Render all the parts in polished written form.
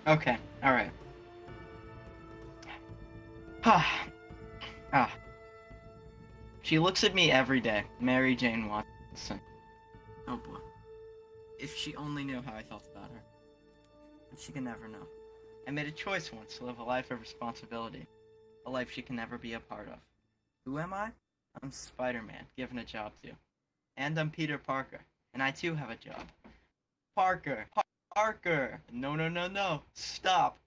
Okay, alright. Ah. She looks at me every day. Mary Jane Watson. Oh boy. If she only knew how I felt about her. But she can never know. I made a choice once to live a life of responsibility. A life she can never be a part of. Who am I? I'm Spider-Man, given a job to. And I'm Peter Parker. And I too have a job. Parker! Parker! No. Stop!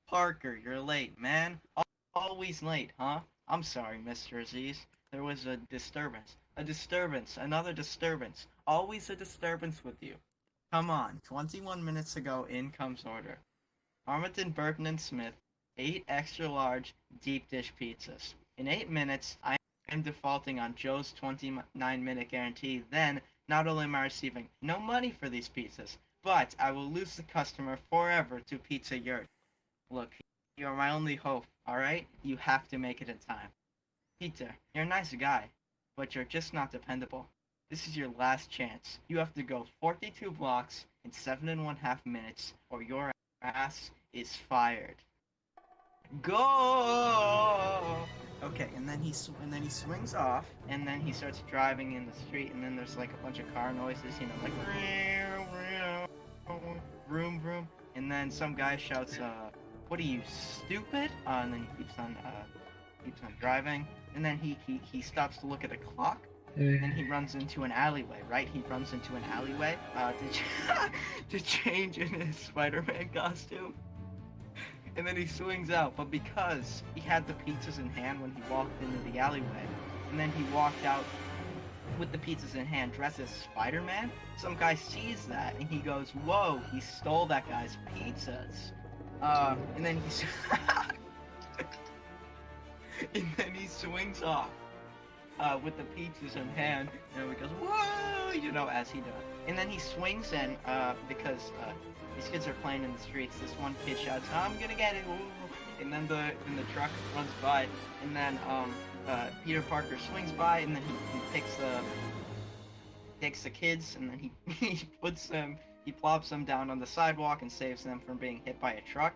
Parker, you're late, man. Always late, huh? I'm sorry, Mr. Aziz. There was a disturbance. Another disturbance. Always a disturbance with you. Come on, 21 minutes ago, in comes order. Armaton, Burton, and Smith, 8 extra large, deep dish pizzas. In 8 minutes, I am defaulting on Joe's 29-minute guarantee. Then, not only am I receiving no money for these pizzas, but I will lose the customer forever to Pizza Yurt. Look, you're my only hope, alright? You have to make it in time. Peter, you're a nice guy, but you're just not dependable. This is your last chance. You have to go 42 blocks in 7.5 minutes, or your ass is fired. Go! Okay, and then he swings off, and then he starts driving in the street, and then there's like a bunch of car noises, you know, like vroom vroom, and then some guy shouts, "What are you, stupid?" And then he keeps on driving, and then he stops to look at a clock. And he runs into an alleyway, right? He runs into an alleyway to change in his Spider-Man costume. And then he swings out, but because he had the pizzas in hand when he walked into the alleyway, and then he walked out with the pizzas in hand dressed as Spider-Man, some guy sees that, and he goes, "Whoa, he stole that guy's pizzas." And then he swings off. With the pizzas in hand, and he goes, "Whoa!" You know, as he does. And then he swings in, because these kids are playing in the streets. This one kid shouts, "I'm gonna get it!" And then the truck runs by, and then Peter Parker swings by, and then he takes the kids, and then he plops them down on the sidewalk and saves them from being hit by a truck.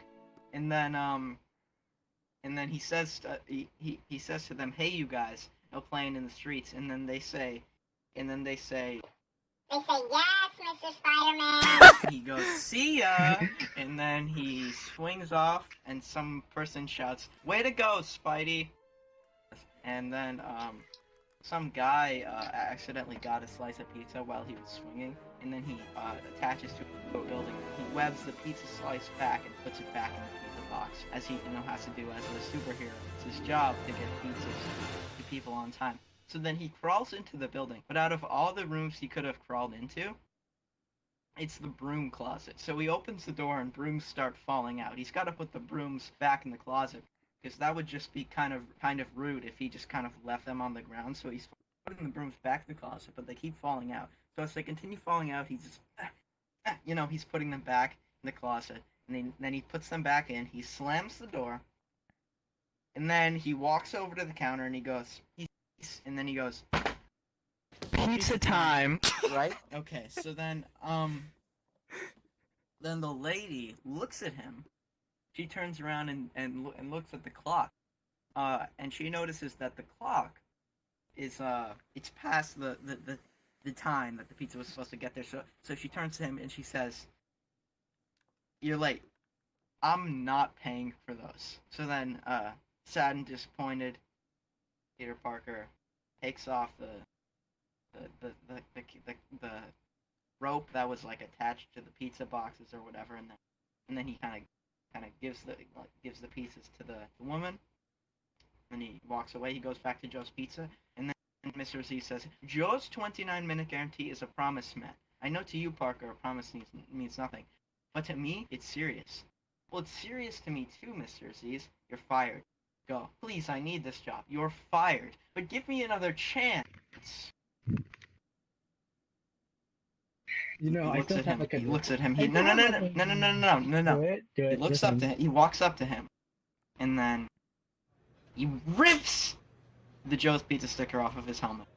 And then he says he says to them, "Hey, you guys." Playing in the streets, and then they say, "Yes, Mr. Spider-Man." He goes, "See ya!" And then he swings off, and some person shouts, "Way to go, Spidey!" And then some guy accidentally got a slice of pizza while he was swinging, and then he attaches to a building. He webs the pizza slice back and puts it back in the pizza box, as he has to do as a superhero. It's his job to get pizzas to people on time. So then he crawls into the building, but out of all the rooms he could have crawled into, it's the broom closet. So he opens the door and brooms start falling out. He's got to put the brooms back in the closet, because that would just be kind of rude if he just kind of left them on the ground. So he's putting the brooms back in the closet, but they keep falling out. So as they continue falling out, he's just, he's putting them back in the closet, and then he puts them back in. He slams the door, and then he walks over to the counter and he goes, "Pizza time!" Right? Okay, so then the lady looks at him. She turns around and looks at the clock, and she notices that the clock is it's past the time that the pizza was supposed to get there. So she turns to him and she says, "You're late. I'm not paying for those." So then, sad and disappointed, Peter Parker takes off the rope that was like attached to the pizza boxes or whatever, and then he kind of gives the pieces to the woman, and he walks away. He goes back to Joe's Pizza, and then Mr. Z says, "Joe's 29-minute guarantee is a promise, Matt. I know to you, Parker, a promise means nothing, but to me, it's serious." "Well, it's serious to me too, Mr. Aziz. You're fired. Go. Please, I need this job. You're fired. But give me another chance." You know, He looks at him. like He looks at him. No. Do He it. looks up to him. He walks up to him, and then he rips the Joe's Pizza sticker off of his helmet.